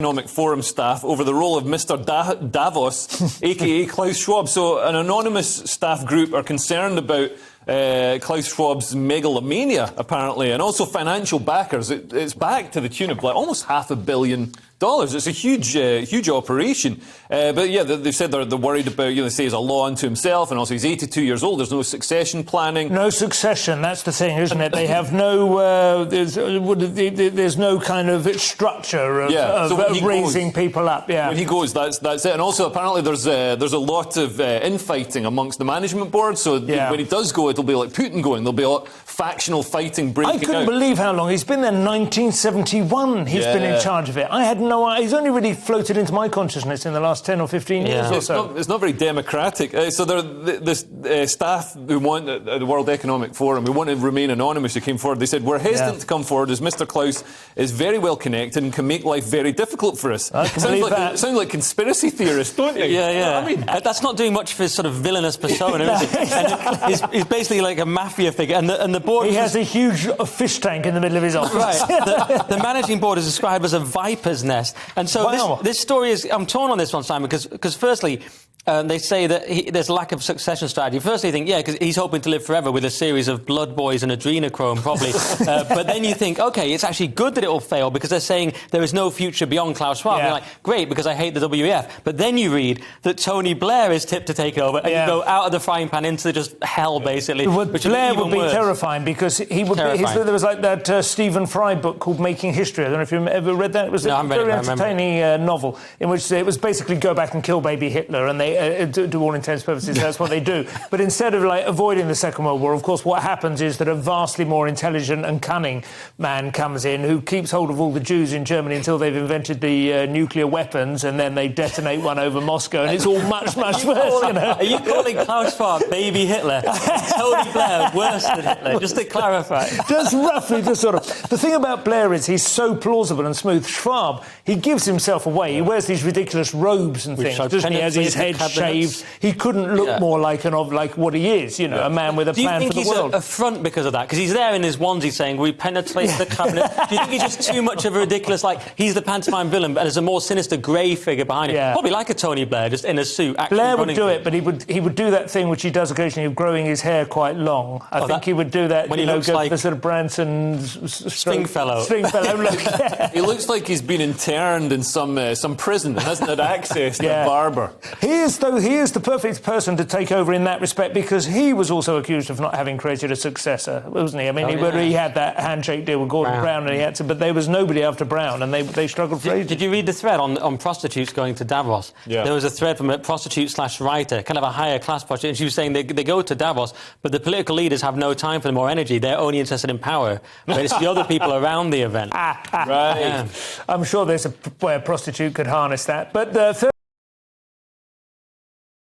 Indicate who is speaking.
Speaker 1: Economic Forum staff over the role of Mr Davos, aka Klaus Schwab. So an anonymous staff group are concerned about Klaus Schwab's megalomania, apparently, and also financial backers. It's back to the tune of like almost $500 million. It's a huge operation. But yeah, they've said they're worried about, they say he's a law unto himself, and also he's 82 years old. There's no succession planning.
Speaker 2: No succession, that's the thing, isn't it? They have no, there's no kind of structure of raising people up. Yeah.
Speaker 1: When he goes, that's it. And also, apparently, there's a lot of infighting amongst the management board. So when he does go, it'll be like Putin going. There'll be a lot of factional fighting breaking out.
Speaker 2: I couldn't believe how long. He's been there 1971. He's been in charge of it. I had no idea. He's only really floated into my consciousness in the last 10 or 15 years or so.
Speaker 1: It's not very democratic. So this staff who want at the World Economic Forum, who want to remain anonymous, who came forward, they said, we're hesitant to come forward as Mr Klaus is very well connected and can make life very difficult for us. Sounds like conspiracy theorists, don't you?
Speaker 3: Yeah.
Speaker 1: You know what I mean?
Speaker 3: That's not doing much for his sort of villainous persona, is it? And he's basically like a mafia figure. And the board...
Speaker 2: He has a huge fish tank in the middle of his office.
Speaker 3: Right. The managing board is described as a viper's nest. And so this story is... I'm torn on this one, Simon, because firstly... they say that there's lack of succession strategy. Firstly, you think, because he's hoping to live forever with a series of blood boys and adrenochrome, probably. But then you think, OK, it's actually good that it will fail because they're saying there is no future beyond Klaus Schwab. You're like, great, because I hate the WEF. But then you read that Tony Blair is tipped to take over, and you go out of the frying pan into just hell, basically.
Speaker 2: Blair would be terrifying because he would be... There was like that Stephen Fry book called Making History. I don't know if you've ever read that. It was a very entertaining novel in which it was basically go back and kill baby Hitler, and they... to all intents and purposes, that's what they do. But instead of avoiding the Second World War, of course, what happens is that a vastly more intelligent and cunning man comes in who keeps hold of all the Jews in Germany until they've invented the nuclear weapons, and then they detonate one over Moscow, and it's all much worse.
Speaker 3: Are you calling Klaus Schwab baby Hitler? Tony Blair worse than Hitler? Just to clarify.
Speaker 2: Just roughly the sort of... The thing about Blair is he's so plausible and smooth. Schwab, he gives himself away. He wears these ridiculous robes and things. Doesn't he? Has his head shaved. He couldn't look more like what he is, a man with a plan for the world. Do you think
Speaker 3: he's a front because of that? Because he's there in his onesie saying, we penetrate the cabinet. Do you think he's just too much of a ridiculous, he's the pantomime villain, but there's a more sinister grey figure behind him? Probably like a Tony Blair, just in a suit.
Speaker 2: Blair would do it, but he would do that thing which he does occasionally of growing his hair quite long. I think he would do that,
Speaker 3: when he looks like
Speaker 2: the sort of Branson...
Speaker 3: Stringfellow.
Speaker 2: Look.
Speaker 1: He looks like he's been interned in some prison and hasn't had access to a barber.
Speaker 2: He is the perfect person to take over in that respect because he was also accused of not having created a successor, wasn't he? I mean, he had that handshake deal with Gordon Brown and he had to, but there was nobody after Brown and they struggled for ages.
Speaker 3: Did you read the thread on prostitutes going to Davos? Yeah. There was a thread from a prostitute/writer, kind of a higher class prostitute, and she was saying they go to Davos, but the political leaders have no time for them or energy. They're only interested in power. But it's the other people around the event.
Speaker 1: Right.
Speaker 2: I'm sure there's a way a prostitute could harness that. But